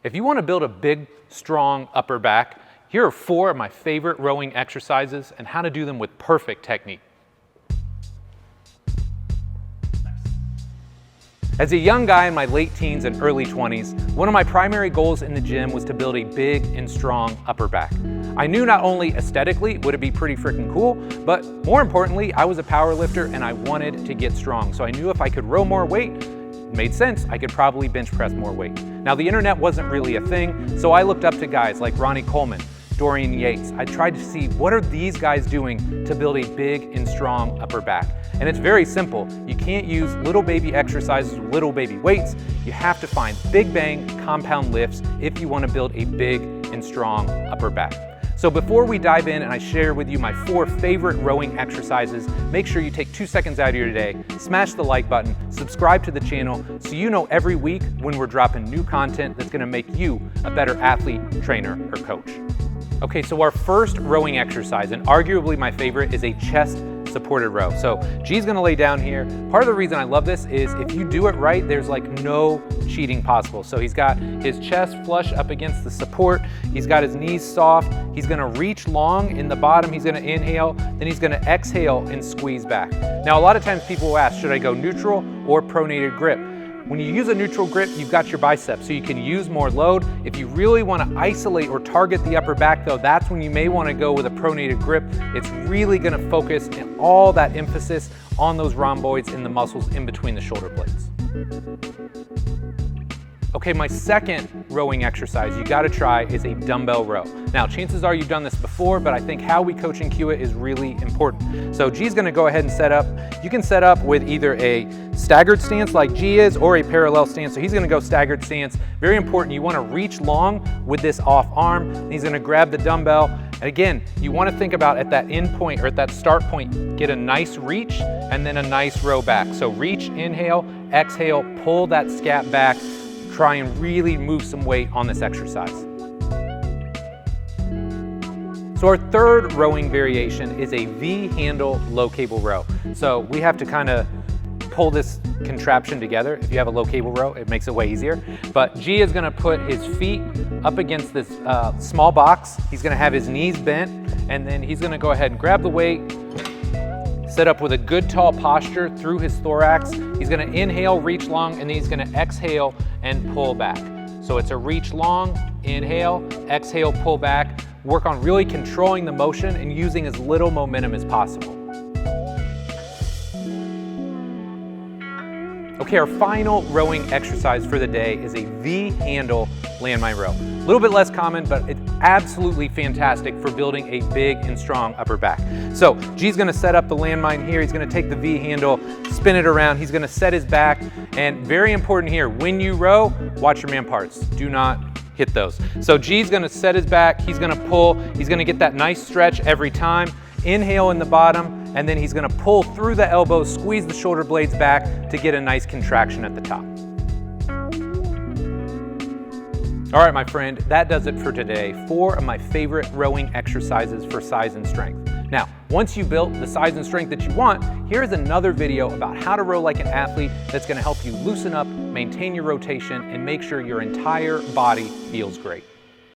If you want to build a big, strong upper back, here are 4 of my favorite rowing exercises and how to do them with perfect technique. As a young guy in my late teens and early 20s, one of my primary goals in the gym was to build a big and strong upper back. I knew not only aesthetically would it be pretty freaking cool, but more importantly, I was a power lifter and I wanted to get strong. So I knew if I could row more weight, it made sense, I could probably bench press more weight. Now the internet wasn't really a thing, so I looked up to guys like Ronnie Coleman, Dorian Yates. I tried to see what are these guys doing to build a big and strong upper back. And it's very simple. You can't use little baby exercises with little baby weights. You have to find big bang compound lifts if you want to build a big and strong upper back. So before we dive in and I share with you my 4 favorite rowing exercises, make sure you take 2 seconds out of your day, smash the like button, subscribe to the channel so you know every week when we're dropping new content that's going to make you a better athlete, trainer, or coach. Okay, so our first rowing exercise, and arguably my favorite, is a chest supported row. So G's gonna lay down here. Part of the reason I love this is if you do it right, there's like no cheating possible. So he's got his chest flush up against the support. He's got his knees soft. He's gonna reach long in the bottom. He's gonna inhale, then he's gonna exhale and squeeze back. Now, a lot of times people will ask, should I go neutral or pronated grip? When you use a neutral grip, you've got your biceps, so you can use more load. If you really want to isolate or target the upper back though, that's when you may want to go with a pronated grip. It's really going to focus all that emphasis on those rhomboids and the muscles in between the shoulder blades. Okay, my second rowing exercise you gotta try is a dumbbell row. Now, chances are you've done this before, but I think how we coach and cue it is really important. So G's gonna go ahead and set up. You can set up with either a staggered stance like G is or a parallel stance. So he's gonna go staggered stance. Very important, you wanna reach long with this off arm. He's gonna grab the dumbbell. And again, you wanna think about at that end point or at that start point, get a nice reach and then a nice row back. So reach, inhale, exhale, pull that scap back. Try and really move some weight on this exercise. So our third rowing variation is a V-handle low cable row. So we have to kind of pull this contraption together. If you have a low cable row, it makes it way easier. But G is gonna put his feet up against this small box. He's gonna have his knees bent, and then he's gonna go ahead and grab the weight, set up with a good tall posture through his thorax. He's gonna inhale, reach long, and then he's gonna exhale and pull back. So it's a reach long, inhale, exhale, pull back. Work on really controlling the motion and using as little momentum as possible. Okay, our final rowing exercise for the day is a V-handle landmine row. A little bit less common, but it's absolutely fantastic for building a big and strong upper back. So G's gonna set up the landmine here. He's gonna take the V-handle, spin it around. He's gonna set his back. And very important here, when you row, watch your man parts. Do not hit those. So G's gonna set his back. He's gonna pull. He's gonna get that nice stretch every time. Inhale in the bottom, and then he's gonna pull through the elbows, squeeze the shoulder blades back to get a nice contraction at the top. All right, my friend, that does it for today. 4 of my favorite rowing exercises for size and strength. Now, once you built the size and strength that you want, here's another video about how to row like an athlete that's gonna help you loosen up, maintain your rotation, and make sure your entire body feels great.